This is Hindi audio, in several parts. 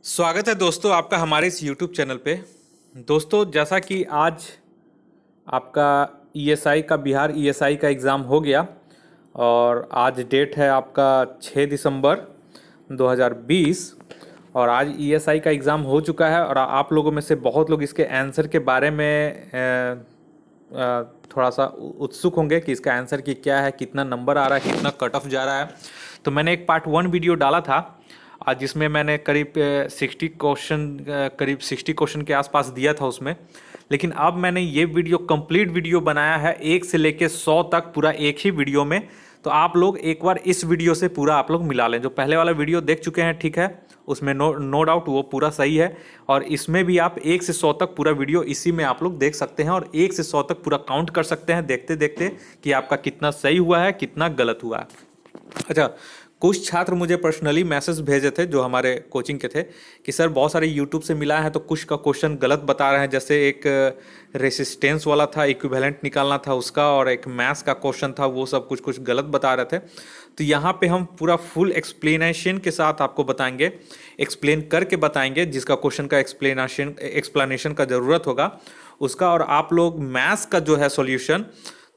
स्वागत है दोस्तों आपका हमारे इस YouTube चैनल पे। दोस्तों जैसा कि आज आपका ईएसआई का बिहार ईएसआई का एग्ज़ाम हो गया और आज डेट है आपका 6 दिसंबर 2020 और आज ईएसआई का एग्ज़ाम हो चुका है और आप लोगों में से बहुत लोग इसके आंसर के बारे में थोड़ा सा उत्सुक होंगे कि इसका आंसर की क्या है, कितना नंबर आ रहा है, कितना कट ऑफ जा रहा है। तो मैंने एक पार्ट 1 वीडियो डाला था आज जिसमें मैंने करीब 60 क्वेश्चन के आसपास दिया था उसमें। लेकिन अब मैंने ये वीडियो कंप्लीट वीडियो बनाया है 1 से लेके 100 तक पूरा एक ही वीडियो में। तो आप लोग एक बार इस वीडियो से पूरा आप लोग मिला लें। जो पहले वाला वीडियो देख चुके हैं ठीक है, उसमें नो डाउट वो पूरा सही है और इसमें भी आप 1 से 100 तक पूरा वीडियो इसी में आप लोग देख सकते हैं और 1 से 100 तक पूरा काउंट कर सकते हैं देखते देखते कि आपका कितना सही हुआ है, कितना गलत हुआ है। अच्छा, कुछ छात्र मुझे पर्सनली मैसेज भेजे थे जो हमारे कोचिंग के थे कि सर बहुत सारे यूट्यूब से मिला है तो कुछ का क्वेश्चन गलत बता रहे हैं। जैसे एक रेसिस्टेंस वाला था, इक्विवेलेंट निकालना था उसका, और एक मैथ्स का क्वेश्चन था, वो सब कुछ गलत बता रहे थे। तो यहाँ पे हम पूरा फुल एक्सप्लेनेशन के साथ आपको बताएंगे, एक्सप्लेन करके बताएंगे जिसका क्वेश्चन का एक्सप्लेनेशन का ज़रूरत होगा उसका। और आप लोग मैथ्स का जो है सॉल्यूशन,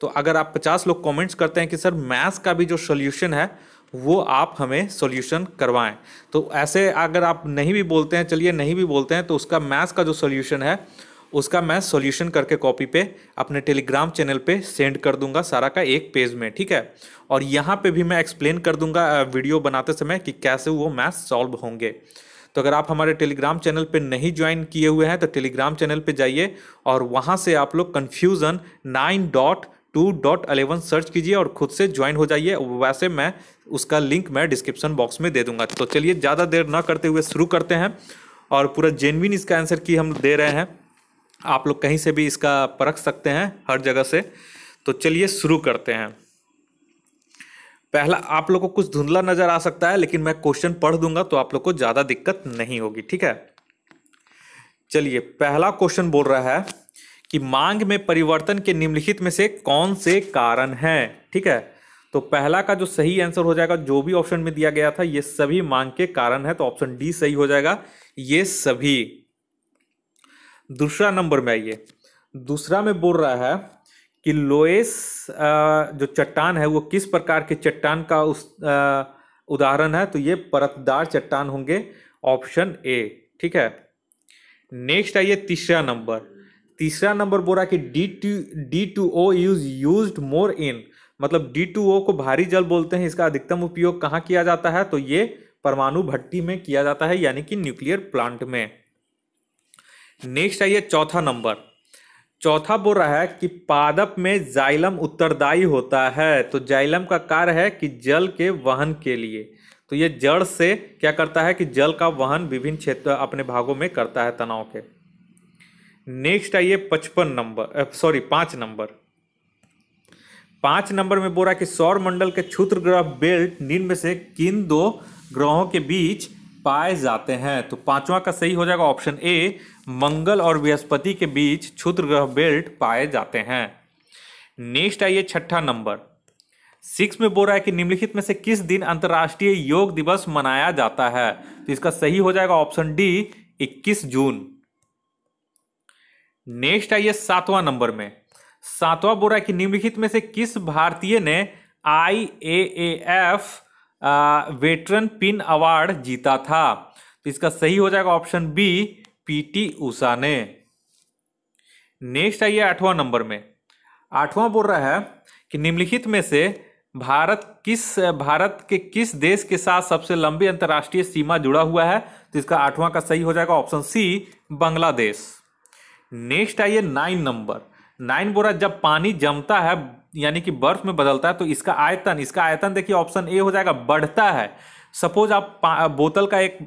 तो अगर आप 50 लोग कमेंट्स करते हैं कि सर मैथ्स का भी जो सॉल्यूशन है वो आप हमें सॉल्यूशन करवाएं, तो ऐसे अगर आप नहीं भी बोलते हैं, चलिए नहीं भी बोलते हैं, तो उसका मैथ्स का जो सॉल्यूशन है उसका मैं सॉल्यूशन करके कॉपी पे अपने टेलीग्राम चैनल पे सेंड कर दूंगा सारा का एक पेज में, ठीक है। और यहाँ पे भी मैं एक्सप्लेन कर दूंगा वीडियो बनाते समय कि कैसे वो मैथ्स सॉल्व होंगे। तो अगर आप हमारे टेलीग्राम चैनल पे नहीं ज्वाइन किए हुए हैं तो टेलीग्राम चैनल पे जाइए और वहाँ से आप लोग कन्फ्यूज़न 9.2.11 सर्च कीजिए और खुद से ज्वाइन हो जाइए। वैसे मैं उसका लिंक मैं डिस्क्रिप्शन बॉक्स में दे दूंगा। तो चलिए ज़्यादा देर ना करते हुए शुरू करते हैं और पूरा जेन्युइन इसका आंसर की हम दे रहे हैं। आप लोग कहीं से भी इसका परख सकते हैं, हर जगह से। तो चलिए शुरू करते हैं। पहला, आप लोग को कुछ धुंधला नज़र आ सकता है लेकिन मैं क्वेश्चन पढ़ दूंगा तो आप लोग को ज़्यादा दिक्कत नहीं होगी, ठीक है। चलिए, पहला क्वेश्चन बोल रहा है कि मांग में परिवर्तन के निम्नलिखित में से कौन से कारण हैं, ठीक है। तो पहला का जो सही आंसर हो जाएगा, जो भी ऑप्शन में दिया गया था ये सभी मांग के कारण है, तो ऑप्शन डी सही हो जाएगा, ये सभी। दूसरा नंबर में आइए, दूसरा में बोल रहा है कि लोएस जो चट्टान है वो किस प्रकार के चट्टान का उदाहरण है, तो ये परतदार चट्टान होंगे, ऑप्शन ए, ठीक है। नेक्स्ट आइए तीसरा नंबर बोल रहा है कि D2O इज यूज्ड मोर इन, मतलब D2O को भारी जल बोलते हैं, इसका अधिकतम उपयोग कहाँ किया जाता है, तो ये परमाणु भट्टी में किया जाता है, यानी कि न्यूक्लियर प्लांट में। नेक्स्ट आइए चौथा बोल रहा है कि पादप में जाइलम उत्तरदायी होता है, तो जाइलम का कार्य है कि जल के वहन के लिए, तो ये जड़ से क्या करता है कि जल का वहन विभिन्न क्षेत्र अपने भागों में करता है तनाव के। नेक्स्ट आइए 5 नंबर में बोल रहा है कि सौर मंडल के क्षुद्र ग्रह बेल्ट निम्न में से किन दो ग्रहों के बीच पाए जाते हैं, तो पांचवा का सही हो जाएगा, ऑप्शन ए, मंगल और बृहस्पति के बीच क्षुद्र ग्रह बेल्ट पाए जाते हैं। नेक्स्ट आइए 6 में बोल रहा है कि निम्नलिखित में से किस दिन अंतर्राष्ट्रीय योग दिवस मनाया जाता है, तो इसका सही हो जाएगा, ऑप्शन डी, 21 जून। नेक्स्ट आइए 7वां बोल रहा है कि निम्नलिखित में से किस भारतीय ने IAAF वेटरन पिन अवार्ड जीता था, तो इसका सही हो जाएगा, ऑप्शन बी, PT उषा ने। नेक्स्ट आइए 8वां बोल रहा है कि निम्नलिखित में से भारत के किस देश के साथ सबसे लंबी अंतर्राष्ट्रीय सीमा जुड़ा हुआ है, तो इसका 8वां का सही हो जाएगा, ऑप्शन सी, बांग्लादेश। नेक्स्ट आइए 9 बोल रहा है जब पानी जमता है यानी कि बर्फ में बदलता है तो इसका आयतन देखिए, ऑप्शन ए हो जाएगा, बढ़ता है। सपोज आप बोतल का एक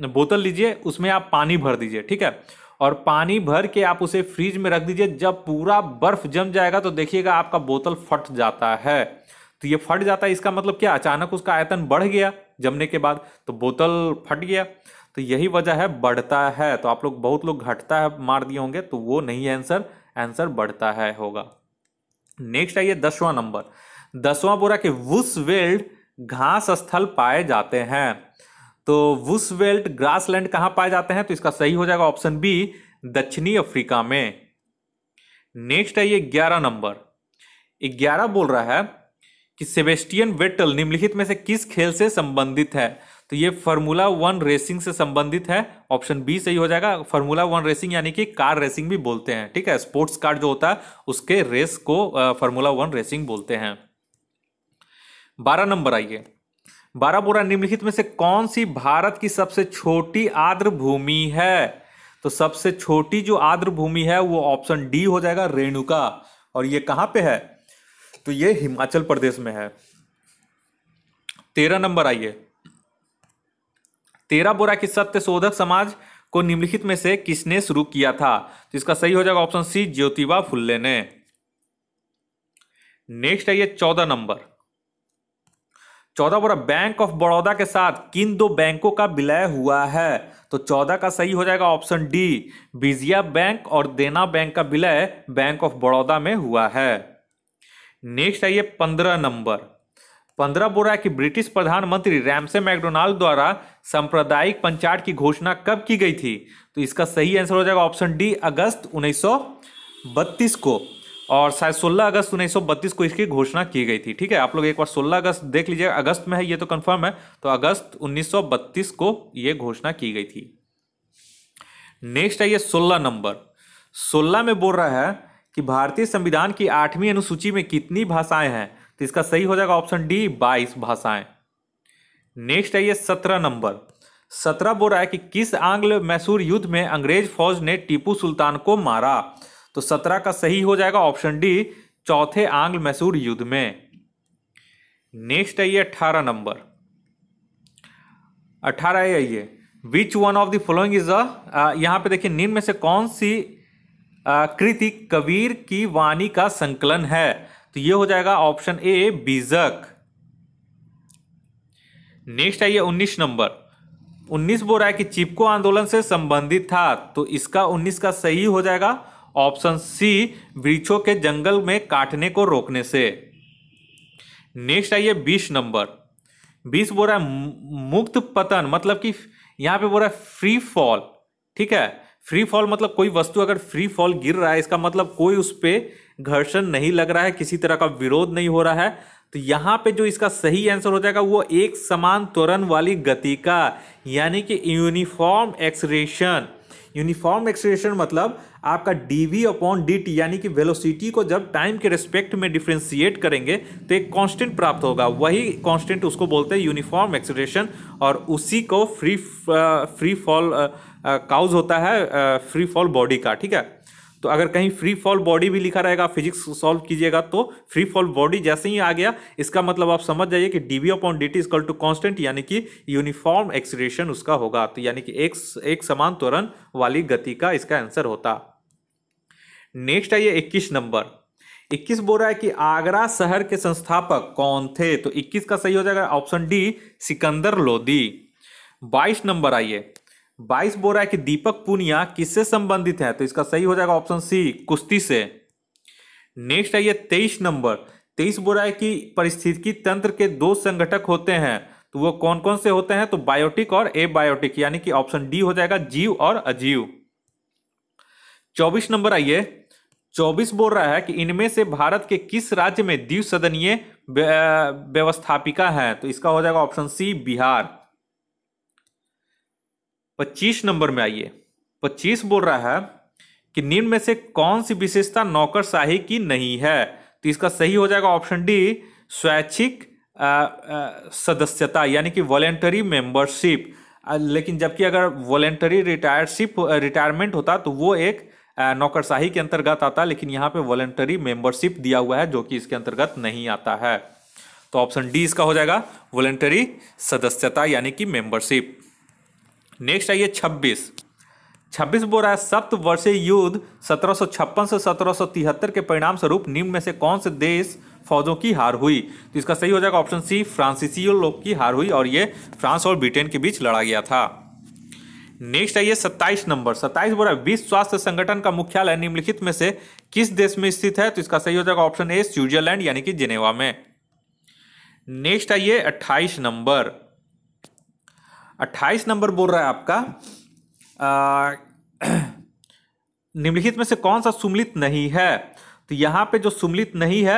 बोतल लीजिए, उसमें आप पानी भर दीजिए, ठीक है, और पानी भर के आप उसे फ्रीज में रख दीजिए। जब पूरा बर्फ जम जाएगा तो देखिएगा आपका बोतल फट जाता है, तो ये फट जाता है, इसका मतलब क्या, अचानक उसका आयतन बढ़ गया जमने के बाद, तो बोतल फट गया, तो यही वजह है, बढ़ता है। तो आप लोग बहुत लोग घटता है मार दिए होंगे, तो वो नहीं है आंसर बढ़ता है होगा। नेक्स्ट आइए 10वां बोला कि वुशवेल्ड घास स्थल पाए जाते हैं, तो वुशवेल्ट ग्रासलैंड कहां पाए जाते हैं? तो इसका सही हो जाएगा ऑप्शन बी, दक्षिणी अफ्रीका में। नेक्स्ट है ये 11 नंबर। 11 बोल रहा है कि सेबेस्टियन वेटल निम्नलिखित में से किस खेल से संबंधित है? तो ये फार्मूला 1 रेसिंग से संबंधित है। ऑप्शन बी सही हो जाएगा। फार्मूला 1 रेसिंग यानी कि कार रेसिंग भी बोलते हैं, ठीक है। स्पोर्ट्स कार जो होता है उसके रेस को फार्मूला 1 रेसिंग बोलते हैं। 12 नंबर आइए। 12 बोरा निम्नलिखित में से कौन सी भारत की सबसे छोटी आर्द्र भूमि है? तो सबसे छोटी जो आर्द्र भूमि है वो ऑप्शन डी हो जाएगा, रेणुका। और ये कहां पे है? तो ये हिमाचल प्रदेश में है। 13 नंबर आइए। 13 बोरा की सत्य शोधक समाज को निम्नलिखित में से किसने शुरू किया था? तो इसका सही हो जाएगा ऑप्शन सी, ज्योतिबा फुल्ले ने। नेक्स्ट है ये 14 number. 14 Bora bank of Baroda के साथ किन दो बैंकों का विलय हुआ है? तो 14 का सही हो जाएगा ऑप्शन डी, विजया बैंक और देना बैंक का विलय बैंक ऑफ बड़ौदा में हुआ है। नेक्स्ट है ये 15 नंबर। 15 बोल रहा है कि ब्रिटिश प्रधानमंत्री रैमसे मैकडोनाल्ड द्वारा सांप्रदायिक पंचायत की घोषणा कब की गई थी? तो इसका सही आंसर हो जाएगा ऑप्शन डी, अगस्त 1932 को। और शायद 16 अगस्त 1932 को इसकी घोषणा की गई थी, ठीक है। आप लोग एक बार 16 अगस्त देख लीजिएगा, अगस्त में है ये तो कंफर्म है। तो अगस्त 1932 को ये घोषणा की गई थी। नेक्स्ट है ये 16 नंबर। 16 में बोल रहा है कि भारतीय संविधान की 8वीं अनुसूची में कितनी भाषाएं हैं? तो इसका सही हो जाएगा ऑप्शन डी, 22 भाषाएं। नेक्स्ट है ये 17 नंबर। 17 बोल रहा है कि किस आंग्ल मैसूर युद्ध में अंग्रेज फौज ने टीपू सुल्तान को मारा? तो 17 का सही हो जाएगा ऑप्शन डी, चौथे आंग्ल मैसूर युद्ध में। नेक्स्ट है ये 18 नंबर। 18 है ये, which one of the following is यहां पे देखिए निम्न में से कौन सी कृति कबीर की वाणी का संकलन है? तो ये हो जाएगा ऑप्शन ए, बीजक। नेक्स्ट है ये 19 नंबर। 19 बोल रहा है कि चिपको आंदोलन से संबंधित था। तो इसका 19 का सही हो जाएगा ऑप्शन सी, वृक्षों के जंगल में काटने को रोकने से। नेक्स्ट है ये 20 नंबर। 20 बोल रहा है मुक्त पतन, मतलब कि यहां पे बोल रहा है फ्री फॉल, ठीक है। फ्री फॉल मतलब कोई वस्तु अगर फ्री फॉल गिर रहा है, इसका मतलब कोई उस पर घर्षण नहीं लग रहा है, किसी तरह का विरोध नहीं हो रहा है। तो यहां पे जो इसका सही आंसर हो जाएगा वो एक समान त्वरण वाली गति का, यानी कि यूनिफॉर्म एक्सेलरेशन। यूनिफॉर्म एक्सेलरेशन मतलब आपका dv अपॉन dt, यानी कि वेलोसिटी को जब टाइम के रिस्पेक्ट में डिफरेंशिएट करेंगे तो एक कांस्टेंट प्राप्त होगा, वही कांस्टेंट उसको बोलते हैं यूनिफॉर्म एक्सेलरेशन। और उसी को फ्री फॉल काउज होता है फ्री फॉल बॉडी का, ठीक है। तो अगर कहीं फ्री फॉल बॉडी भी लिखा रहेगा, फिजिक्स सॉल्व कीजिएगा तो फ्री फॉल बॉडी जैसे ही आ गया, इसका मतलब आप समझ जाइए कि dv upon dt equal to constant, यानी कि यूनिफॉर्म एक्सेलरेशन उसका होगा। तो यानी कि एक समान त्वरण वाली गति का इसका आंसर होता। नेक्स्ट है ये 21 नंबर। 21 बोल रहा है कि आगरा शहर के संस्थापक कौन थे? तो 21 का सही हो जाएगा option D, Sikandar Lodi. 22 number आइए। 22 बोल रहा है कि दीपक पूनिया किससे संबंधित है? तो इसका सही हो जाएगा ऑप्शन सी, कुश्ती से। नेक्स्ट है ये 23 नंबर। 23 बोल रहा है कि पारिस्थितिकी तंत्र के दो संगठक होते हैं, तो वो कौन कौन से होते हैं? तो बायोटिक और एबायोटिक, यानी कि ऑप्शन डी हो जाएगा, जीव और अजीव। 24 नंबर आइए। 24 बोल रहा है कि इनमें से भारत के किस राज्य में द्विसदनीय व्यवस्थापिका है? तो इसका हो जाएगा ऑप्शन सी, बिहार। 25 नंबर में आइए। 25 बोल रहा है कि निम्न में से कौन सी विशेषता नौकरशाही की नहीं है? तो इसका सही हो जाएगा ऑप्शन डी, स्वैच्छिक सदस्यता, यानी कि वॉलेंटरी मेंबरशिप। लेकिन जबकि अगर वॉलेंटरी रिटायरमेंट होता तो वो एक नौकरशाही के अंतर्गत आता, लेकिन यहाँ पे वॉलेंटरी मेंबरशिप दिया हुआ है जो कि इसके अंतर्गत नहीं आता है। तो ऑप्शन डी इसका हो जाएगा, वॉलेंटरी सदस्यता यानी कि मेंबरशिप। नेक्स्ट आइए 26 बोल रहा है सप्तवर्षीय युद्ध 1756 से 1773 के परिणाम स्वरूप निम्न में से कौन से देश फौजों की हार हुई? तो इसका सही हो जाएगा ऑप्शन सी, फ्रांसीसियों लोग की हार हुई, और ये फ्रांस और ब्रिटेन के बीच लड़ा गया था। नेक्स्ट आइए 27 नंबर। 27 बोल रहा है विश्व स्वास्थ्य संगठन का मुख्यालय निम्नलिखित में से किस देश में स्थित है? तो इसका सही हो जाएगा ऑप्शन ए, स्विट्जरलैंड यानी कि जिनेवा में। नेक्स्ट आइए 28 नंबर। 28 नंबर बोल रहा है आपका निम्नलिखित में से कौन सा सुम्मिलित नहीं है। तो यहाँ पे जो सुम्मिलित नहीं है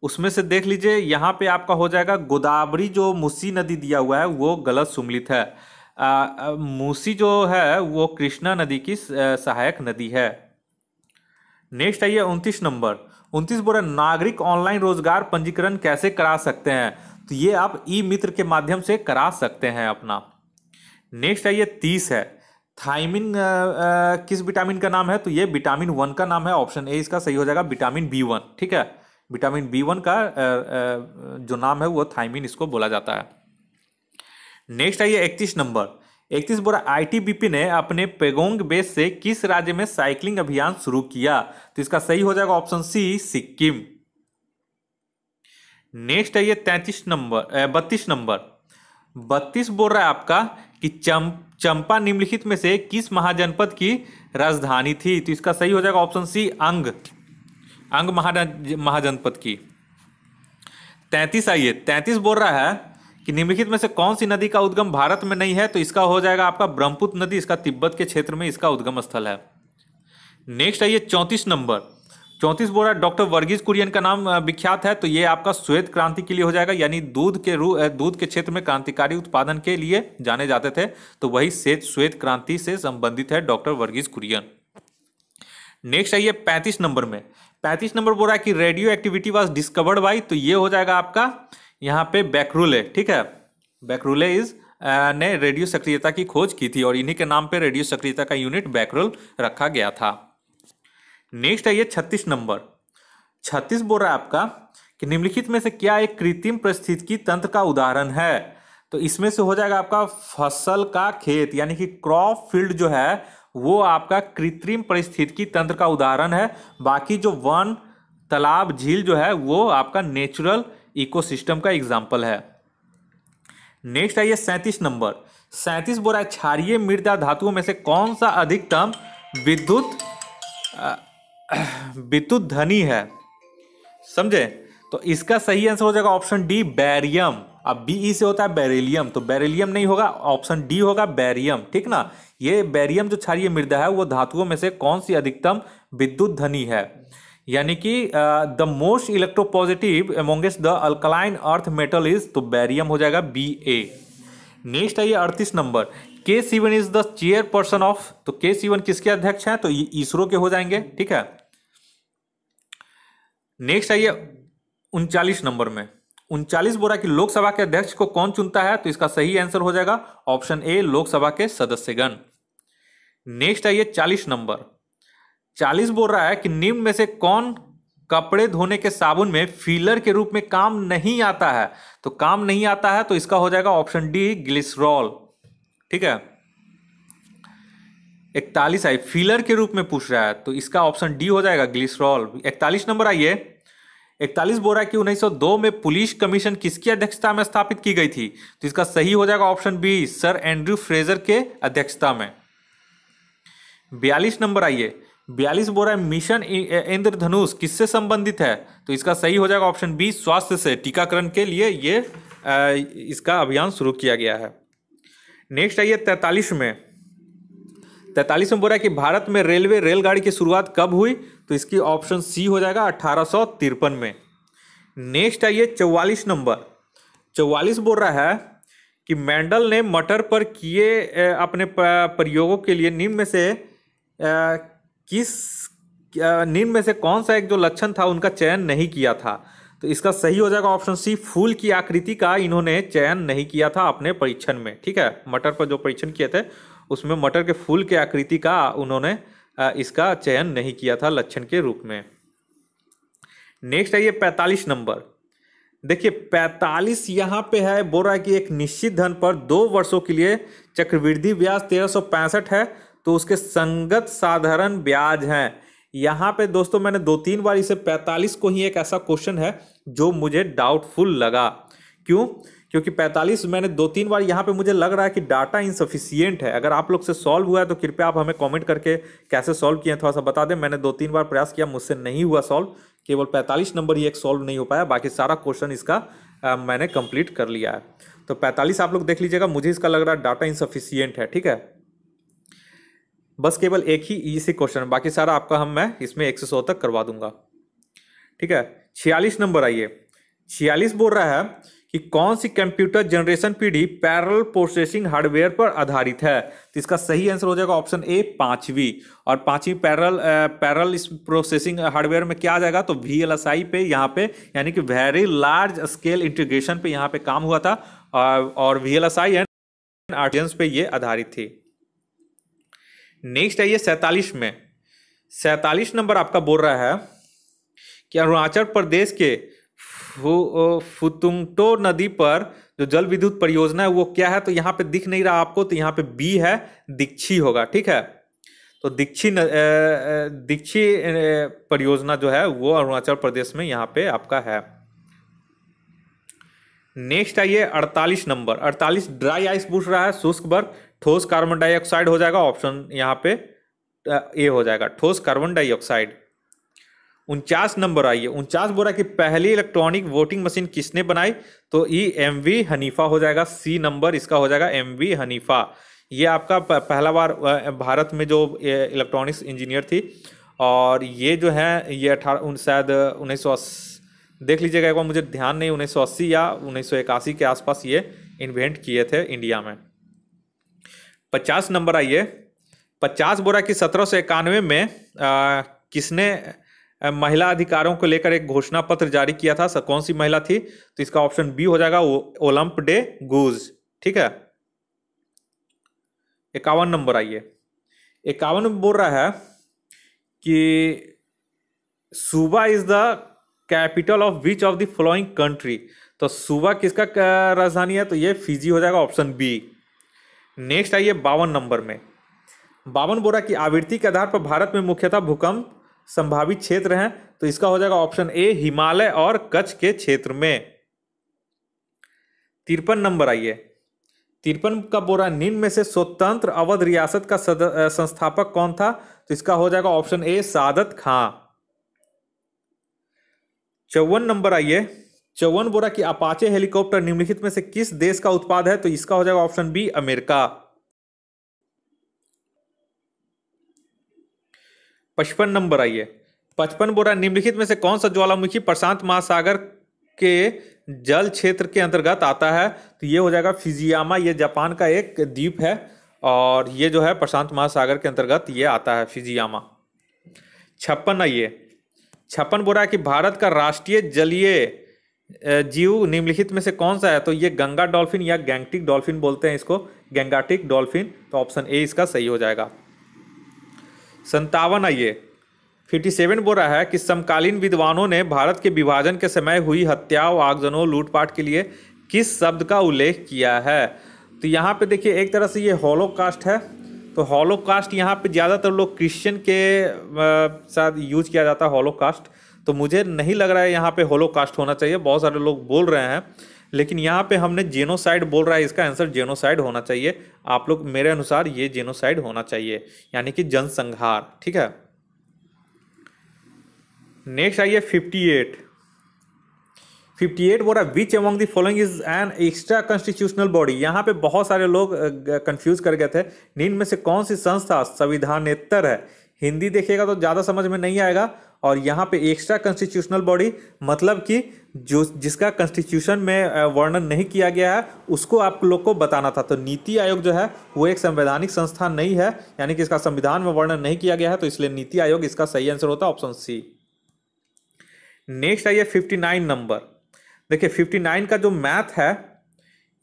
उसमें से देख लीजिए, यहाँ पे आपका हो जाएगा गोदावरी, जो मूसी नदी दिया हुआ है वो गलत सुम्मिलित है। मूसी जो है वो कृष्णा नदी की सहायक नदी है। नेक्स्ट आइए 29 नंबर। 29 बोल रहा है नागरिक ऑनलाइन रोजगार पंजीकरण कैसे करा सकते हैं। तो ये आप ई मित्र के माध्यम से करा सकते हैं अपना। नेक्स्ट आइए 30 है। थाइमिन किस विटामिन का नाम है। तो ये विटामिन 1 का नाम है। ऑप्शन ए इसका सही हो जाएगा, विटामिन B1। ठीक है, विटामिन B1 का जो नाम है वो थाइमिन इसको बोला जाता है। नेक्स्ट आइए 31 नंबर। 31 बोला ITBP ने अपने पेगोंग बेस से किस राज्य में साइकिलिंग अभियान शुरू किया। तो इसका सही हो जाएगा ऑप्शन सी, सिक्किम। नेक्स्ट आइए 32 नंबर। 32 बोल रहा है आपका कि चंपा निम्नलिखित में से किस महाजनपद की राजधानी थी। तो इसका सही हो जाएगा ऑप्शन सी, अंग महाजनपद की। 33 आइए 33 बोल रहा है कि निम्नलिखित में से कौन सी नदी का उद्गम भारत में नहीं है। तो इसका हो जाएगा आपका ब्रह्मपुत्र नदी, इसका तिब्बत के क्षेत्र में इसका उद्गम स्थल है। नेक्स्ट आइए 34 नंबर। 34 बोल रहा है डॉक्टर वर्गीज कुरियन का नाम विख्यात है। तो ये आपका श्वेत क्रांति के लिए हो जाएगा, यानी दूध के क्षेत्र में क्रांतिकारी उत्पादन के लिए जाने जाते थे। तो वही श्वेत क्रांति से संबंधित है डॉक्टर वर्गीज कुरियन। नेक्स्ट आइए 35 नंबर में। 35 नंबर बोल रहा है कि radio activity was discovered by. तो ये हो जाएगा आपका यहाँ पे बैकरूले। ठीक है, बैकरूले ने रेडियो सक्रियता की खोज की थी और इन्हीं के नाम पे रेडियो सक्रियता का यूनिट बैकरूल रखा गया था। नेक्स्ट है ये 36 नंबर। 36 बोल रहा है आपका कि निम्नलिखित में से क्या एक कृत्रिम पारिस्थितिकी तंत्र का उदाहरण है। तो इसमें से हो जाएगा आपका फसल का खेत, यानी कि क्रॉप फील्ड जो है वो आपका कृत्रिम पारिस्थितिकी तंत्र का उदाहरण है। बाकी जो वन, तालाब, झील जो है वो आपका नेचुरल इकोसिस्टम का एग्जाम्पल है। नेक्स्ट आइए 37 नंबर। 37 बोल रहा है क्षारीय मृदा धातुओं में से कौन सा अधिकतम विद्युत धनी है। समझे, तो इसका सही आंसर हो जाएगा ऑप्शन डी, बैरियम। अब BE से होता है बेरिलियम, तो बेरिलियम नहीं होगा, ऑप्शन डी होगा बैरियम। ठीक ना, ये बैरियम जो क्षारीय मृदा है वो धातुओं में से कौन सी अधिकतम विद्युत धनी है, यानी कि the most electropositive amongst the alkaline earth metal is, तो बैरियम हो जाएगा BA। नेक्स्ट आइए 38 नंबर। K Sivan is the chairperson of. तो के सिवन किसके अध्यक्ष हैं। तो इसरो के हो जाएंगे। ठीक है, नेक्स्ट आइए 39 नंबर में। 39 बोला कि लोकसभा के अध्यक्ष को कौन चुनता है। तो इसका सही आंसर हो जाएगा ऑप्शन ए, लोकसभा के सदस्यगण। नेक्स्ट आइए 40 नंबर। 40 बोल रहा है कि निम्न में से कौन कपड़े धोने के साबुन में फीलर के रूप में काम नहीं आता है। तो काम नहीं आता है तो इसका हो जाएगा ऑप्शन डी, ग्लिसरॉल। ठीक है, 41 आई फीलर के रूप में पूछ रहा है तो इसका ऑप्शन डी हो जाएगा, ग्लिसरॉल। 41 नंबर आइए 41 बोल रहा है कि 1902 में पुलिस कमीशन किसकी अध्यक्षता में स्थापित की गई थी। तो इसका सही हो जाएगा option B, sir Andrew Fraser के अध्यक्षता में। 42 नंबर आइए 42 बोल रहा है मिशन इंद्रधनुष किससे संबंधित है। तो इसका सही हो जाएगा ऑप्शन बी, स्वास्थ्य से। टीकाकरण के लिए ये इसका अभियान शुरू किया गया है। नेक्स्ट आइए 43 में। 43 में बोल रहा है कि भारत में रेलगाड़ी की शुरुआत कब हुई। तो इसकी ऑप्शन सी हो जाएगा 1853 में। नेक्स्ट आइए 44 नंबर। 44 बोल रहा है कि मेंडल ने मटर पर किए अपने प्रयोगों के लिए निम्न में से कौन सा एक जो लक्षण था उनका चयन नहीं किया था। तो इसका सही हो जाएगा ऑप्शन सी, फूल की आकृति का इन्होंने चयन नहीं किया था अपने परीक्षण में। ठीक है, मटर पर जो परीक्षण किए थे उसमें मटर के फूल के आकृति का उन्होंने इसका चयन नहीं किया था लक्षण के रूप में। नेक्स्ट आइए 45 नंबर। देखिए 45 यहाँ पे है, बोल रहा है कि एक निश्चित धन पर 2 वर्षों के लिए चक्रवृद्धि ब्याज 1365 है तो उसके संगत साधारण ब्याज हैं। यहाँ पे दोस्तों मैंने 2-3 बार इसे 45 को ही एक ऐसा क्वेश्चन है जो मुझे डाउटफुल लगा। क्यों? क्योंकि 45 मैंने 2-3 बार यहाँ पे मुझे लग रहा है कि डाटा इनसफिशियंट है। अगर आप लोग से सॉल्व हुआ है तो कृपया आप हमें कमेंट करके कैसे सॉल्व किए थोड़ा सा बता दें। मैंने 2-3 बार प्रयास किया, मुझसे नहीं हुआ सॉल्व। केवल 45 नंबर ही एक सॉल्व नहीं हो पाया, बाकी सारा क्वेश्चन इसका मैंने कंप्लीट कर लिया है। तो 45 आप लोग देख लीजिएगा, मुझे इसका लग रहा है डाटा इनसफिशियंट है। ठीक है, बस केवल एक ही इसी क्वेश्चन, बाकी सारा आपका मैं इसमें 100 तक करवा दूंगा। ठीक है, 46 नंबर आइए। 46 बोल रहा है कि कौन सी कंप्यूटर जनरेशन पीढ़ी पैरेलल प्रोसेसिंग हार्डवेयर पर आधारित है। तो इसका सही आंसर हो जाएगा ऑप्शन ए, पांचवी। और पांचवी पैरेलल इस प्रोसेसिंग हार्डवेयर में क्या आ जाएगा, तो VLSI पे यहाँ पे, यानी कि वेरी लार्ज स्केल इंटीग्रेशन पे यहाँ पे काम हुआ था, और VLSI एंड आर्टियंस पे ये आधारित थी। नेक्स्ट आइए 47 में। 47 नंबर आपका बोल रहा है कि अरुणाचल प्रदेश के फुतुंगटो नदी पर जो जल विद्युत परियोजना है वो क्या है, तो यहाँ पे दिख नहीं रहा आपको, तो यहाँ पे बी है, दीक्षी होगा। ठीक है, तो दीक्षी परियोजना जो है वो अरुणाचल प्रदेश में यहाँ पे आपका है। नेक्स्ट आइए 48 नंबर। 48 ड्राई आइस पूछ रहा है, शुष्क बर्फ, ठोस कार्बन डाइऑक्साइड हो जाएगा, ऑप्शन यहाँ पे ए हो जाएगा, ठोस कार्बन डाइऑक्साइड। 49 नंबर आइए। 49 बोला कि पहली इलेक्ट्रॉनिक वोटिंग मशीन किसने बनाई, तो ई MV हनीफा हो जाएगा, सी नंबर इसका हो जाएगा MV हनीफा। ये आपका पहला बार भारत में जो इलेक्ट्रॉनिक्स इंजीनियर थी, और ये जो है ये शायद 1980 देख लीजिएगा एक बार, मुझे ध्यान नहीं, 1980 या 1981 के आसपास ये इन्वेंट किए थे इंडिया में। 50 नंबर आइए। 50 बोला कि 1791 में किसने महिला अधिकारों को लेकर एक घोषणा पत्र जारी किया था, कौन सी महिला थी, तो इसका ऑप्शन बी हो जाएगा, ओलंप डे गूज। ठीक है, 51 नंबर आइए। 51 में बोल रहा है कि सूबा is the capital of which of the following country, तो सूबा किसका राजधानी है, तो ये फिजी हो जाएगा, ऑप्शन बी। नेक्स्ट आइए 52 नंबर में। 52 बोल रहा कि आवृत्ति के आधार पर भारत में मुख्यतः भूकंप संभावित क्षेत्र हैं, तो इसका हो जाएगा ऑप्शन ए, हिमालय और कच्छ के क्षेत्र में। 53 नंबर आइए। 53 का बोल रहा है निम्न में से स्वतंत्र अवध रियासत का संस्थापक कौन था, तो इसका हो जाएगा ऑप्शन ए, सादत खां। 54 नंबर आइए। 54 बोला कि अपाचे हेलीकॉप्टर निम्नलिखित में से किस देश का उत्पाद है, तो इसका हो जाएगा ऑप्शन बी, अमेरिका। 55 नंबर आइए। 55 बोला निम्नलिखित में से कौन सा ज्वालामुखी प्रशांत महासागर के जल क्षेत्र के अंतर्गत आता है, तो ये हो जाएगा फिजियामा। ये जापान का एक द्वीप है, और ये जो है प्रशांत महासागर के अंतर्गत ये आता है, फिजियामा। 56 आइए। 56 बोला कि भारत का राष्ट्रीय जलीय जीव निम्नलिखित में से कौन सा है, तो ये गंगा डॉल्फिन या गैंगटिक डॉल्फिन बोलते हैं इसको, गैंगाटिक डॉल्फिन, तो ऑप्शन ए इसका सही हो जाएगा। 57 आइए। 57 बोल रहा है कि समकालीन विद्वानों ने भारत के विभाजन के समय हुई हत्याओं, आगजनों, लूटपाट के लिए किस शब्द का उल्लेख किया है, तो यहाँ पे देखिए एक तरह से ये हॉलोकास्ट है, तो हॉलोकास्ट यहाँ पे ज़्यादातर लोग क्रिश्चियन के साथ यूज किया जाता है हॉलोकास्ट, तो मुझे नहीं लग रहा है यहाँ पे हॉलोकास्ट होना चाहिए, बहुत सारे लोग बोल रहे हैं, लेकिन यहाँ पे हमने जेनोसाइड बोल रहा है, इसका आंसर जेनोसाइड होना चाहिए। आप लोग मेरे अनुसार ये जेनोसाइड होना चाहिए, यानी कि जनसंहार। ठीक है, नेक्स्ट आइए 58। 58 बोल रहा है which among the following is an extra constitutional body. यहाँ पे बहुत सारे लोग कंफ्यूज कर गए थे, निम्न में से कौन सी संस्था संविधानेतर है। हिंदी देखिएगा तो ज़्यादा समझ में नहीं आएगा, और यहाँ पे एक्स्ट्रा कॉन्स्टिट्यूशनल बॉडी मतलब कि जो जिसका कॉन्स्टिट्यूशन में वर्णन नहीं किया गया है उसको आप लोग को बताना था। तो नीति आयोग जो है वो एक संवैधानिक संस्था नहीं है, यानी कि इसका संविधान में वर्णन नहीं किया गया है, तो इसलिए नीति आयोग इसका सही आंसर होता है, ऑप्शन सी। नेक्स्ट आइए 59 नंबर। देखिए 59 का जो मैथ है,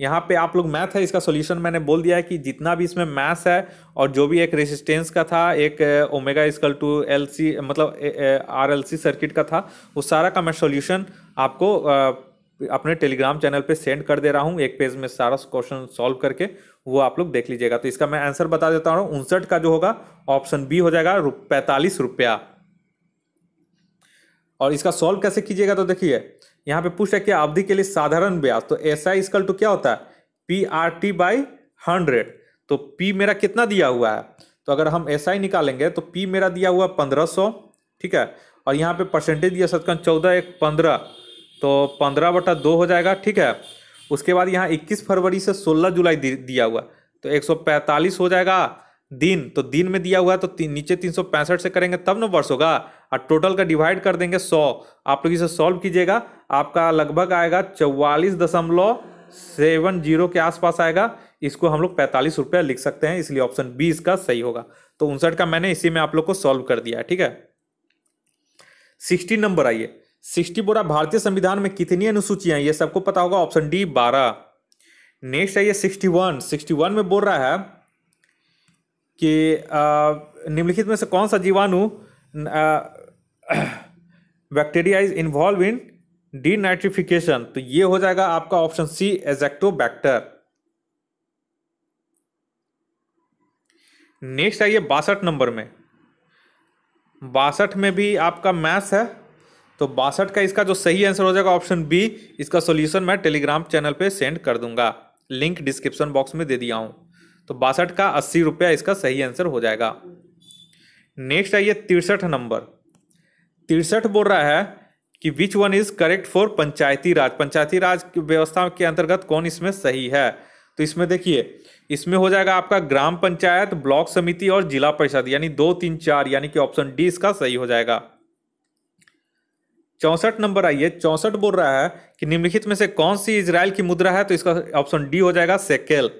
यहाँ पे आप लोग मैथ है, इसका सॉल्यूशन मैंने बोल दिया है कि जितना भी इसमें मैथ्स है और जो भी एक रेजिस्टेंस का था, एक ओमेगा इक्वल टू LC मतलब RLC सर्किट का था, वो सारा का मैं सॉल्यूशन आपको अपने टेलीग्राम चैनल पे सेंड कर दे रहा हूँ, एक पेज में सारा क्वेश्चन सॉल्व करके, वो आप लोग देख लीजिएगा। तो इसका मैं आंसर बता देता हूँ, 59 का जो होगा ऑप्शन बी हो जाएगा, 45 रुपया। और इसका सॉल्व कैसे कीजिएगा, तो देखिए यहाँ पे पूछ है कि अवधि के लिए साधारण ब्याज, तो SI इक्वल टू क्या होता है, PRT/100। तो P मेरा कितना दिया हुआ है, तो अगर हम SI निकालेंगे तो P मेरा दिया हुआ 1500, ठीक है, और यहाँ पे परसेंटेज दिया 14 1 15, तो 15/2 हो जाएगा, ठीक है। उसके बाद यहाँ 21 फरवरी से 16 जुलाई दिया हुआ, तो 145 हो जाएगा दिन, तो दिन में दिया हुआ है तो नीचे 365 से करेंगे तब ना वर्ष होगा, और टोटल का डिवाइड कर देंगे 100। आप लोग इसे सॉल्व कीजिएगा, आपका लगभग आएगा 44.70 के आसपास आएगा। इसको हम लोग 45 रुपया लिख सकते हैं, इसलिए ऑप्शन बी इसका सही होगा। तो 59 का मैंने इसी में आप लोग को सॉल्व कर दिया है, ठीक है। 60 नंबर आइए। 60 बोला भारतीय संविधान में कितनी अनुसूचियां, ये सबको पता होगा, ऑप्शन डी 12। नेक्स्ट आइए 61 में बोल रहा है कि निम्नलिखित में से कौन सा जीवाणु bacteria is involve in denitrification, तो ये हो जाएगा आपका ऑप्शन सी एजैक्टोबैक्टर। नेक्स्ट आइए 62 नंबर में। 62 में भी आपका मैथ्स है, तो 62 का इसका जो सही आंसर हो जाएगा ऑप्शन बी। इसका सॉल्यूशन मैं टेलीग्राम चैनल पे सेंड कर दूंगा, लिंक डिस्क्रिप्शन बॉक्स में दे दिया हूं। तो 62 का 80 रुपया इसका सही आंसर हो जाएगा। नेक्स्ट आइए 63 नंबर। 63 बोल रहा है कि which one is correct for Panchayati Raj, Panchayati Raj व्यवस्था के अंतर्गत कौन इसमें सही है। तो इसमें देखिए, इसमें हो जाएगा आपका ग्राम पंचायत, ब्लॉक समिति और जिला परिषद, यानी 2, 3, 4, यानी कि ऑप्शन डी इसका सही हो जाएगा। 64 नंबर आइए। 64 बोल रहा है कि निम्नलिखित में से कौन सी इजराइल की मुद्रा है, तो इसका ऑप्शन डी हो जाएगा शेकेल।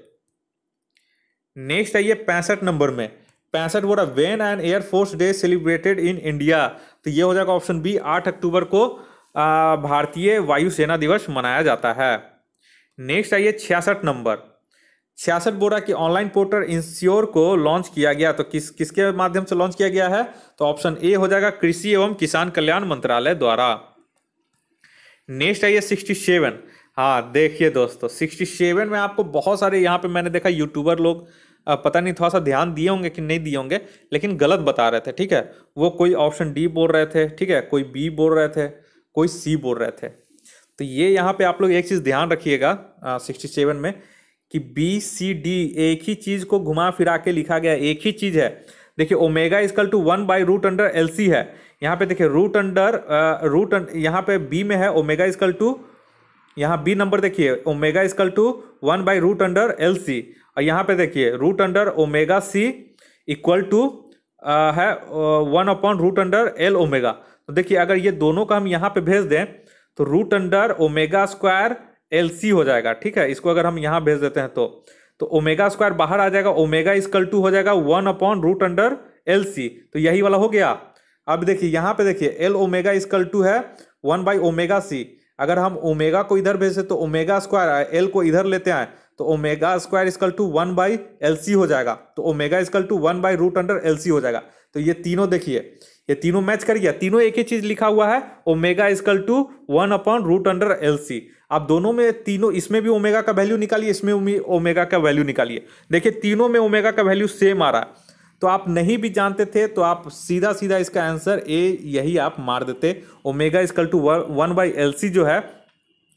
नेक्स्ट आइए 65 नंबर में। 65 बोल रहा when and air force day celebrated in India, तो ये हो जाएगा ऑप्शन बी। 8 अक्टूबर को भारतीय वायुसेना दिवस मनाया जाता है। नेक्स्ट आइए 66 नंबर। 66 बोल रहा कि ऑनलाइन पोर्टल इंश्योर को लॉन्च किया गया, तो किसके माध्यम से लॉन्च किया गया है, तो ऑप्शन ए हो जाएगा कृषि एवं किसान कल्याण मंत्रालय द्वारा। नेक्स्ट आइए 67। हाँ देखिए दोस्तों, 67 में आपको बहुत सारे यहाँ पे मैंने देखा यूट्यूबर लोग पता नहीं थोड़ा सा ध्यान दिए होंगे कि नहीं दिए होंगे, लेकिन गलत बता रहे थे, ठीक है। वो कोई ऑप्शन डी बोल रहे थे, ठीक है, कोई बी बोल रहे थे, कोई सी बोल रहे थे। तो ये यहाँ पे आप लोग एक चीज ध्यान रखिएगा 67 में कि बी सी डी एक ही चीज को घुमा फिरा के लिखा गया, एक ही चीज है। देखिए ओमेगा इक्वल टू 1/√LC है, यहाँ पे देखिए यहाँ पे बी में है ओमेगा इक्वल टू, यहाँ बी नंबर देखिए ओमेगा इक्वल टू 1/√LC, और यहाँ पे देखिए √ω c इक्वल टू है 1/√L ओमेगा। तो देखिए अगर ये दोनों का हम यहाँ पे भेज दें तो √ω² हो जाएगा, ठीक है। इसको अगर हम यहाँ भेज देते हैं तो ω² बाहर आ जाएगा, ओमेगा इक्वल टू हो जाएगा 1/√LC, तो यही वाला हो गया। अब देखिए यहाँ पे देखिए L ओमेगा इक्वल टू है 1/ω c, अगर हम ओमेगा को इधर भेजे तो ω², L को इधर लेते आए तो ω² इक्वल टू 1/LC हो जाएगा, तो ओमेगा इक्वल टू 1/√LC हो जाएगा। तो ये तीनों देखिए, ये तीनों मैच कर गया, तीनों एक ही चीज लिखा हुआ है, ओमेगा इक्वल टू 1/√LC। आप दोनों में तीनों, इसमें भी ओमेगा का वैल्यू निकालिए, इसमें भी ओमेगा का वैल्यू निकालिए, देखिए तीनों में ओमेगा का वैल्यू सेम आ रहा है। तो आप नहीं भी जानते थे तो आप सीधा सीधा इसका आंसर ए यही आप मार देते, ओमेगा इक्वल टू 1/LC जो है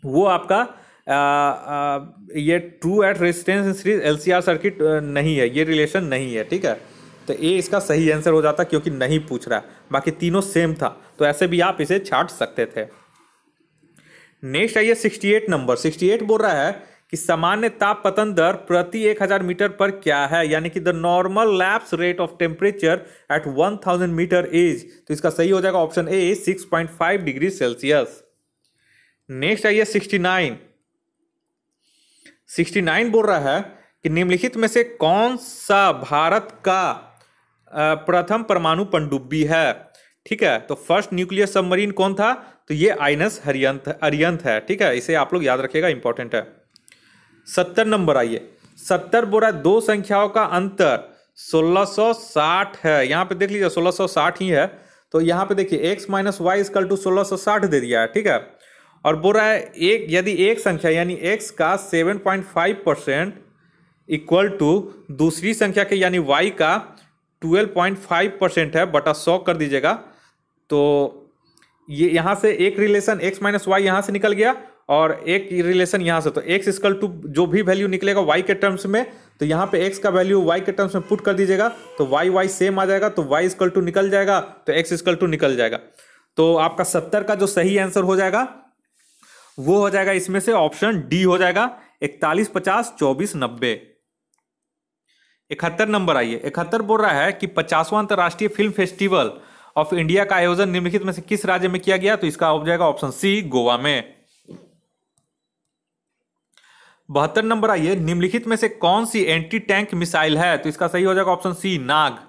वो आपका ये true eight resistance series LCR circuit नहीं है, ये रिलेशन नहीं है, ठीक है। तो ए इसका सही आंसर हो जाता क्योंकि नहीं पूछ रहा है, बाकी तीनों सेम था, तो ऐसे भी आप इसे छाट सकते थे। नेक्स्ट आइए 68 नंबर। 68 बोल रहा है कि सामान्य ताप पतन दर प्रति 1000 मीटर पर क्या है, यानी कि the normal lapse rate of temperature at 1000 metre is, तो इसका सही हो जाएगा option A 6.5 degree Celsius. Next आइए 69 बोल रहा है कि निम्नलिखित में से कौन सा भारत का प्रथम परमाणु पनडुब्बी है, ठीक है। तो फर्स्ट न्यूक्लियर सबमरीन कौन था, तो ये आइनस अरिहंत है, ठीक है, इसे आप लोग याद रखिएगा, इंपॉर्टेंट है। 70 नंबर आइए। 70 बोल रहा है दो संख्याओं का अंतर 1660 है, यहां पे देख लीजिए 1660 ही है, तो यहां पे देखिए x - y इक्वल टू 1660 दे दिया है, ठीक है। और बोल रहा है यदि एक संख्या यानी x का 7.5% इक्वल टू दूसरी संख्या के यानी y का 12.5% है, बटा 100 कर दीजिएगा, तो ये यहां से एक रिलेशन x - y यहां से निकल गया और एक रिलेशन यहां से, तो x इक्वल टू जो भी वैल्यू निकलेगा y के टर्म्स में, तो यहां पे x का वैल्यू y के टर्म्स में पुट कर दीजिएगा, तो y सेम आ जाएगा, तो y इक्वल टू निकल जाएगा, तो x इक्वल टू निकल जाएगा। तो आपका 70 का जो सही आंसर हो जाएगा वो हो जाएगा इसमें से ऑप्शन डी हो जाएगा 41, 50, 24, 90। 71 नंबर आइए। 71 बोल रहा है कि 50वां अंतर्राष्ट्रीय फिल्म फेस्टिवल ऑफ इंडिया का आयोजन निम्नलिखित में से किस राज्य में किया गया? तो इसका हो जाएगा ऑप्शन सी, गोवा में। 72 नंबर आइए। निम्नलिखित में से कौन सी एंटी टैंक मिसाइल है? तो इसका सही हो जाएगा ऑप्शन सी, नाग।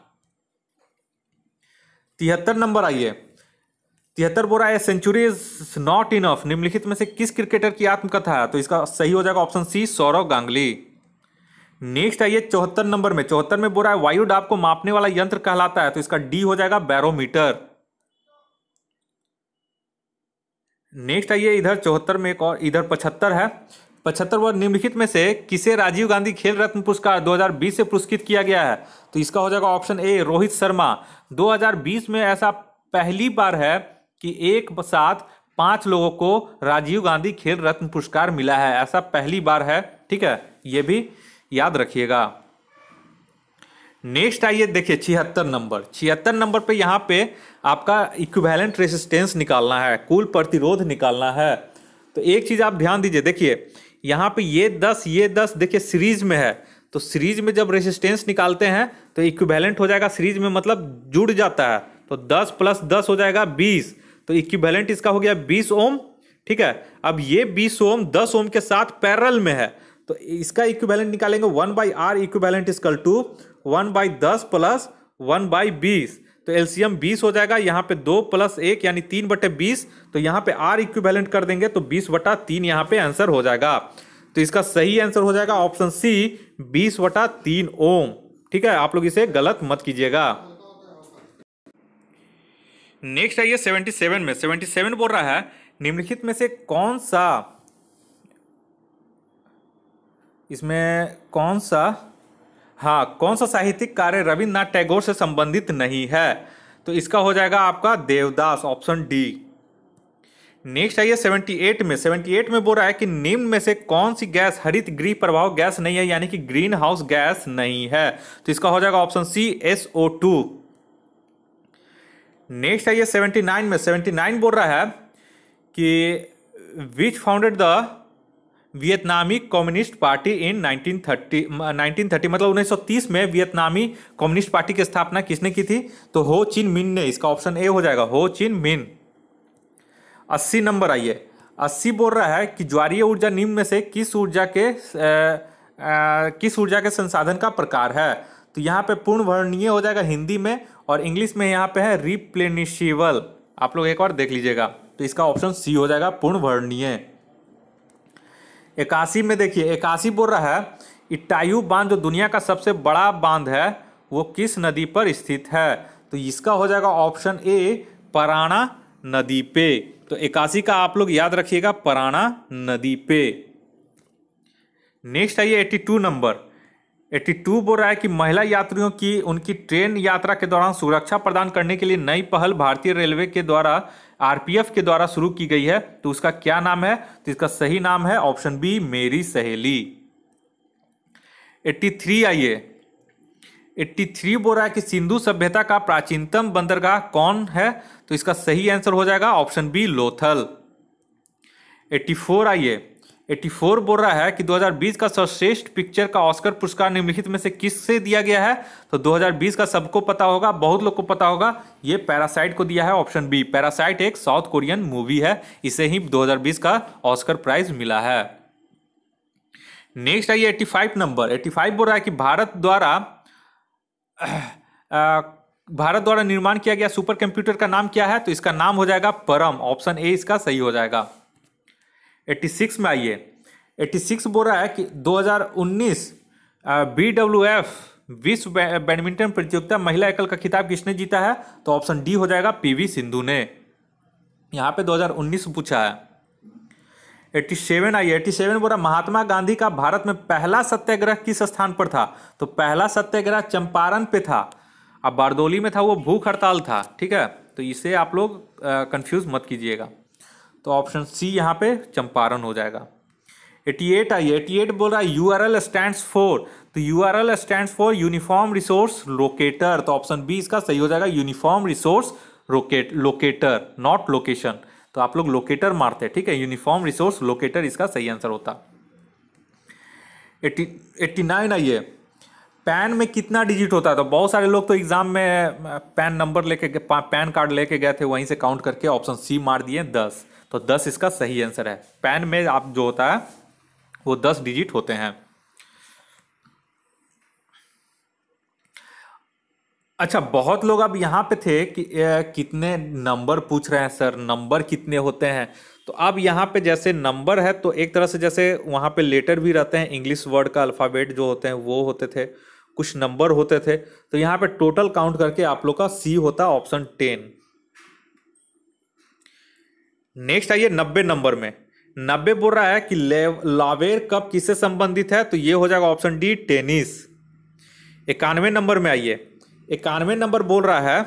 73 नंबर आइए। 73 बोल रहा है सेंचुरी इज नॉट इनफ निम्नलिखित में से किस क्रिकेटर की आत्मकथा है? तो इसका सही हो जाएगा option C, Sourav Ganguly. Next आइए 74 नंबर में। 74 में बोल रहा है वायु दाब को मापने वाला यंत्र कहलाता है? तो इसका डी हो जाएगा बैरोमीटर। नेक्स्ट आइए इधर 74 में एक और, इधर 75 है। 75 वर्ग निम्नलिखित में से किसे राजीव गांधी खेल रत्न पुरस्कार 2020 से पुरस्कृत किया गया है? तो इसका हो जाएगा ऑप्शन ए, रोहित शर्मा। 2020 में ऐसा पहली बार है कि एक साथ 5 लोगों को राजीव गांधी खेल रत्न पुरस्कार मिला है, ऐसा पहली बार है। ठीक है, यह भी याद रखिएगा। नेक्स्ट आइए देखिए 76 नंबर। 76 नंबर पे यहां पे आपका इक्विवेलेंट रेसिस्टेंस निकालना है, कुल प्रतिरोध निकालना है। तो एक चीज आप ध्यान दीजिए, देखिए यहां पे ये 10 देखिए सीरीज में है, तो सीरीज में जब रेसिस्टेंस निकालते हैं तो इक्विवेलेंट हो जाएगा सीरीज में, मतलब जुड़ जाता है। तो 10 + 10 हो जाएगा 20, तो इक्विवेलेंट इसका हो गया 20 ओम। ठीक है, अब ये 20 ओम 10 ओम के साथ पैरेलल में है, तो इसका इक्विवेलेंट निकालेंगे 1/R इक्विवेलेंट इक्वल टू 1/10 + 1/20। तो एलसीएम 20 हो जाएगा, यहाँ पे 2 + 1 यानी 3/20। तो यहाँ पे R इक्विवेलेंट कर देंगे तो 20/3 यहाँ पे आंसर हो जाएगा। तो इसका सही आंसर हो जाएगा ऑप्शन सी, 20/3 ओम। ठीक है, आप लोग इसे गलत मत कीजिएगा। नेक्स्ट आइए 77 में। 77 बोल रहा है निम्नलिखित में से कौन सा, इसमें कौन सा साहित्यिक कार्य रविन्द्रनाथ टैगोर से संबंधित नहीं है? तो इसका हो जाएगा आपका देवदास, ऑप्शन डी। नेक्स्ट आइए 78 में। 78 में बोल रहा है कि निम्न में से कौन सी गैस हरित गृह प्रभाव गैस नहीं है, यानी कि ग्रीन हाउस गैस नहीं है? तो इसका हो जाएगा ऑप्शन सी, SO2। नेक्स्ट आइए 79 में। 79 बोल रहा है कि which founded the Vietnamese communist party in 1930 मतलब 1930 में वियतनामी कम्युनिस्ट पार्टी की स्थापना किसने की थी? तो हो चिन मिन ने। इसका ऑप्शन ए हो जाएगा, हो चिन मिन। 80 नंबर आइए। 80 बोल रहा है कि ज्वारीय ऊर्जा निम्न में से किस ऊर्जा के संसाधन का प्रकार है? तो यहाँ पे पूर्णवर्णनीय हो जाएगा हिंदी में, और इंग्लिश में यहाँ पे है रिप्लेनिशेबल। आप लोग एक बार देख लीजिएगा, तो इसका ऑप्शन सी हो जाएगा, पूर्णवर्णनीय। 81 में देखिए, 81 बोल रहा है इटायू बांध जो दुनिया का सबसे बड़ा बांध है वो किस नदी पर स्थित है? तो इसका हो जाएगा ऑप्शन ए, पराना नदी पे। तो 81 का आप लोग याद रखिएगा, पराना नदी पे। नेक्स्ट आइए 82 नंबर। 82 बोल रहा है कि महिला यात्रियों की उनकी ट्रेन यात्रा के दौरान सुरक्षा प्रदान करने के लिए नई पहल भारतीय रेलवे के द्वारा RPF के द्वारा शुरू की गई है, तो उसका क्या नाम है? तो इसका सही नाम है ऑप्शन बी, मेरी सहेली। 83 आइए। 83 बोल रहा है कि सिंधु सभ्यता का प्राचीनतम बंदरगाह कौन है? तो इसका सही आंसर हो जाएगा ऑप्शन बी, लोथल। 84 आइए। 84 बोल रहा है कि 2020 का सर्वश्रेष्ठ पिक्चर का ऑस्कर पुरस्कार निम्नलिखित में से किससे दिया गया है? तो 2020 का सबको पता होगा, बहुत लोग को पता होगा, ये पैरासाइट को दिया है, ऑप्शन बी। पैरासाइट एक साउथ कोरियन मूवी है, इसे ही 2020 का ऑस्कर प्राइज मिला है। नेक्स्ट आइए 85 नंबर। 85 बोल रहा है कि भारत द्वारा निर्माण किया गया सुपर कंप्यूटर का नाम क्या है? तो इसका नाम हो जाएगा परम, ऑप्शन ए इसका सही हो जाएगा। 86 में आइए। 86 बोल रहा है कि 2019 BWF विश्व बैडमिंटन प्रतियोगिता महिला एकल का खिताब किसने जीता है? तो ऑप्शन डी हो जाएगा, PV सिंधु ने। यहाँ पे 2019 पूछा है। 87 आइए। 87 बोल रहा महात्मा गांधी का भारत में पहला सत्याग्रह किस स्थान पर था? तो पहला सत्याग्रह चंपारण पे था, अब बारदोली में था, वो भूख हड़ताल था। ठीक है, तो इसे आप लोग कंफ्यूज मत कीजिएगा, तो ऑप्शन सी यहाँ पे चंपारण हो जाएगा। 88 आइए। 88 बोल रहा है URL स्टैंड्स फॉर, तो URL stands for uniform resource locator, तो ऑप्शन बी इसका सही हो जाएगा, uniform resource locator, not location. तो आप लोग लोकेटर मारते हैं, ठीक है। यूनिफॉर्म रिसोर्स लोकेटर इसका सही आंसर होता। 89 आइए, पैन में कितना डिजिट होता है? तो बहुत सारे लोग तो एग्जाम में पैन नंबर लेके पैन कार्ड लेके गए थे, वहीं से काउंट करके ऑप्शन सी मार दिए 10। तो 10 इसका सही आंसर है। पैन में आप जो होता है वो 10 डिजिट होते हैं। अच्छा, बहुत लोग अब यहाँ पे थे कि कितने नंबर पूछ रहे हैं सर, नंबर कितने होते हैं? तो अब यहाँ पे जैसे नंबर है तो एक तरह से जैसे वहाँ पे लेटर भी रहते हैं, इंग्लिश वर्ड का अल्फ़ाबेट जो होते हैं वो होते थे, कुछ नंबर होते थे। तो यहाँ पे टोटल काउंट करके आप लोग का सी होता ऑप्शन 10। नेक्स्ट आइए 90 नंबर में। 90 बोल रहा है कि लावेर कप किससे संबंधित है? तो ये हो जाएगा ऑप्शन डी, टेनिस। 91 नंबर में आइए। 91 नंबर बोल रहा है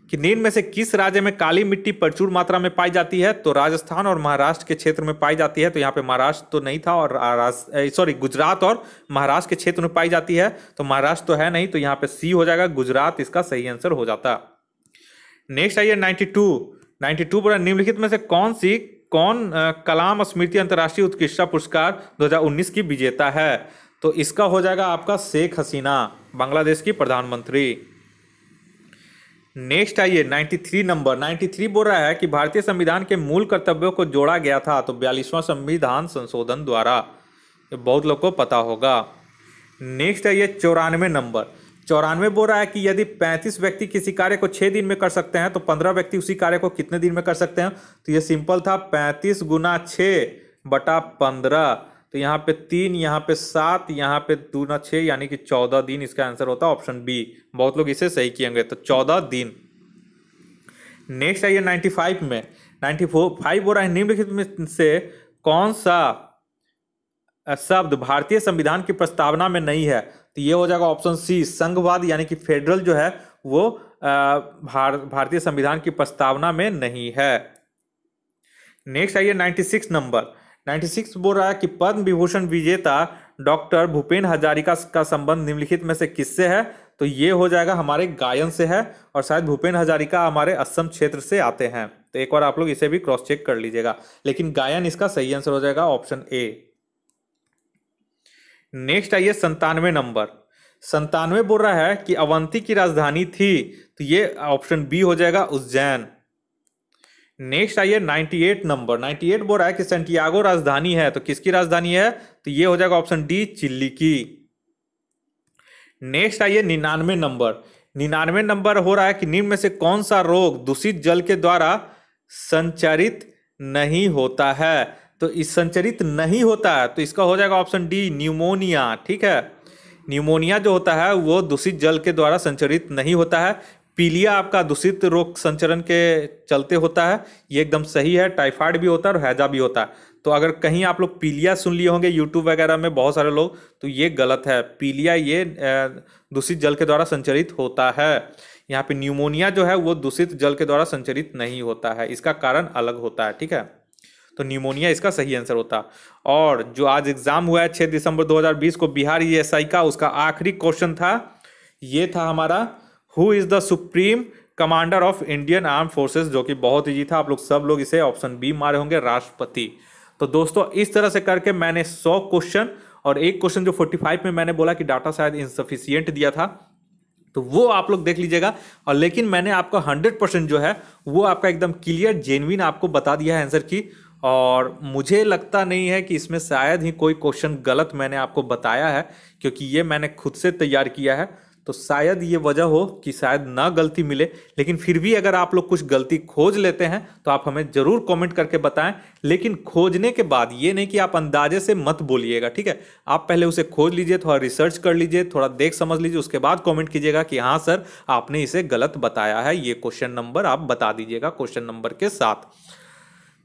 कि निम्न में से किस राज्य में काली मिट्टी प्रचुर मात्रा में पाई जाती है? तो राजस्थान और महाराष्ट्र के क्षेत्र में पाई जाती है। तो यहाँ पे महाराष्ट्र तो नहीं था, और गुजरात और महाराष्ट्र के क्षेत्र में पाई जाती है। तो महाराष्ट्र तो है नहीं, तो यहाँ पे सी हो जाएगा, गुजरात इसका सही आंसर हो जाता। नेक्स्ट आइए 92 पर निम्नलिखित में से कौन कलाम स्मृति अंतर्राष्ट्रीय उत्कृष्टता पुरस्कार 2019 की विजेता है? तो इसका हो जाएगा आपका शेख हसीना, बांग्लादेश की प्रधानमंत्री। नेक्स्ट आइए 93 नंबर। 93 बोल रहा है कि भारतीय संविधान के मूल कर्तव्यों को जोड़ा गया था तो 42वां संविधान संशोधन द्वारा। ये बहुत लोग को पता होगा। नेक्स्ट आइए 94 नंबर। 94 बोल रहा है कि यदि 35 व्यक्ति किसी कार्य को 6 दिन में कर सकते हैं तो 15 व्यक्ति उसी कार्य को कितने दिन में कर सकते हैं? तो ये सिंपल था, 35 गुना 6/15। तो यहाँ पे 3, यहाँ पे 7, यहाँ पे 2 ना 6, यानी कि 14 दिन इसका आंसर होता है ऑप्शन बी। बहुत लोग इसे सही किएंगे, तो 14 दिन। नेक्स्ट आइए 95 में। 95 बोल रहा है निम्नलिखित में से कौन सा शब्द भारतीय संविधान की प्रस्तावना में नहीं है? तो ये हो जाएगा ऑप्शन सी, संघवाद, यानी कि फेडरल जो है वो भारतीय संविधान की प्रस्तावना में नहीं है। नेक्स्ट आइए 96 नंबर। 96 बोल रहा है कि पद्म विभूषण विजेता डॉक्टर भूपेन हजारिका का संबंध निम्नलिखित में से किससे है? तो ये हो जाएगा हमारे गायन से है, और शायद भूपेन हजारिका हमारे असम क्षेत्र से आते हैं। तो एक बार आप लोग इसे भी क्रॉस चेक कर लीजिएगा, लेकिन गायन इसका सही आंसर हो जाएगा ऑप्शन ए। नेक्स्ट आइए 97 नंबर। 97 बोल रहा है कि अवंती की राजधानी थी, तो ये ऑप्शन बी हो जाएगा, उज्जैन। नेक्स्ट आइए 98 नंबर। 98 बोल रहा है कि सैंटियागो राजधानी है, तो किसकी राजधानी है? तो ये हो जाएगा ऑप्शन डी, चिली की। नेक्स्ट आइए 99 नंबर। 99 नंबर हो रहा है कि निम्न में से कौन सा रोग दूषित जल के द्वारा संचरित नहीं होता है? तो इस संचरित नहीं होता है, तो इसका हो जाएगा ऑप्शन डी, न्यूमोनिया। ठीक है, न्यूमोनिया जो होता है वो दूषित जल के द्वारा संचरित नहीं होता है। पीलिया आपका दूषित रोग संचरण के चलते होता है, ये एकदम सही है। टाइफाइड भी होता है और हैजा भी होता है। तो अगर कहीं आप लोग पीलिया सुन लिए होंगे यूट्यूब वगैरह में बहुत सारे लोग, तो ये गलत है। पीलिया ये दूषित जल के द्वारा संचरित होता है। यहाँ पे न्यूमोनिया जो है वो दूषित जल के द्वारा संचरित नहीं होता है, इसका कारण अलग होता है। ठीक है, तो न्यूमोनिया इसका सही आंसर होता। और जो आज एग्जाम हुआ है 6 दिसंबर 2020 को बिहार ESI का, उसका आखिरी क्वेश्चन था, ये था हमारा, who is the supreme commander of Indian arm forces, जो कि बहुत ईजी था। आप लोग सब लोग इसे ऑप्शन बी मारे होंगे, राष्ट्रपति। तो दोस्तों इस तरह से करके मैंने 100 क्वेश्चन, और एक क्वेश्चन जो 45 में मैंने बोला कि डाटा शायद इनसफिशियंट दिया था, तो वो आप लोग देख लीजिएगा। और लेकिन मैंने आपका 100% जो है वो आपका एकदम क्लियर जेन्युइन आपको बता दिया है आंसर की। और मुझे लगता नहीं है कि इसमें शायद ही कोई क्वेश्चन गलत मैंने आपको बताया है, क्योंकि ये मैंने खुद से तैयार किया है। तो शायद ये वजह हो कि शायद ना गलती मिले, लेकिन फिर भी अगर आप लोग कुछ गलती खोज लेते हैं तो आप हमें जरूर कमेंट करके बताएं। लेकिन खोजने के बाद ये नहीं कि आप अंदाजे से मत बोलिएगा, ठीक है। आप पहले उसे खोज लीजिए, थोड़ा रिसर्च कर लीजिए, थोड़ा देख समझ लीजिए, उसके बाद कमेंट कीजिएगा कि हाँ सर आपने इसे गलत बताया है, ये क्वेश्चन नंबर आप बता दीजिएगा क्वेश्चन नंबर के साथ।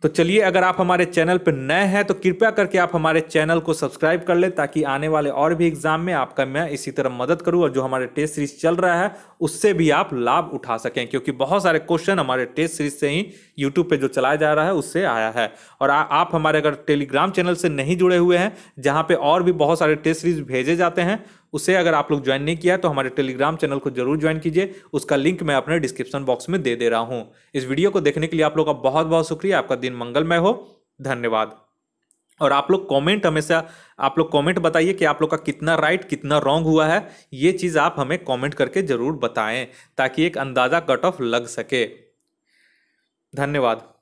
तो चलिए, अगर आप हमारे चैनल पर नए हैं तो कृपया करके आप हमारे चैनल को सब्सक्राइब कर लें, ताकि आने वाले और भी एग्जाम में आपका मैं इसी तरह मदद करूं, और जो हमारे टेस्ट सीरीज चल रहा है उससे भी आप लाभ उठा सकें, क्योंकि बहुत सारे क्वेश्चन हमारे टेस्ट सीरीज से ही यूट्यूब पे जो चलाया जा रहा है उससे आया है। और आप हमारे अगर टेलीग्राम चैनल से नहीं जुड़े हुए हैं, जहां पे और भी बहुत सारे टेस्ट सीरीज भेजे जाते हैं, उसे अगर आप लोग ज्वाइन नहीं किया है तो हमारे टेलीग्राम चैनल को जरूर ज्वाइन कीजिए, उसका लिंक मैं अपने डिस्क्रिप्शन बॉक्स में दे दे रहा हूं। इस वीडियो को देखने के लिए आप लोग का बहुत बहुत शुक्रिया। आपका दिन मंगलमय हो। धन्यवाद। और आप लोग कमेंट हमेशा आप लोग कमेंट बताइए कि आप लोग का कितना राइट कितना रॉन्ग हुआ है। ये चीज़ आप हमें कमेंट करके जरूर बताएं ताकि एक अंदाजा कट ऑफ लग सके। धन्यवाद।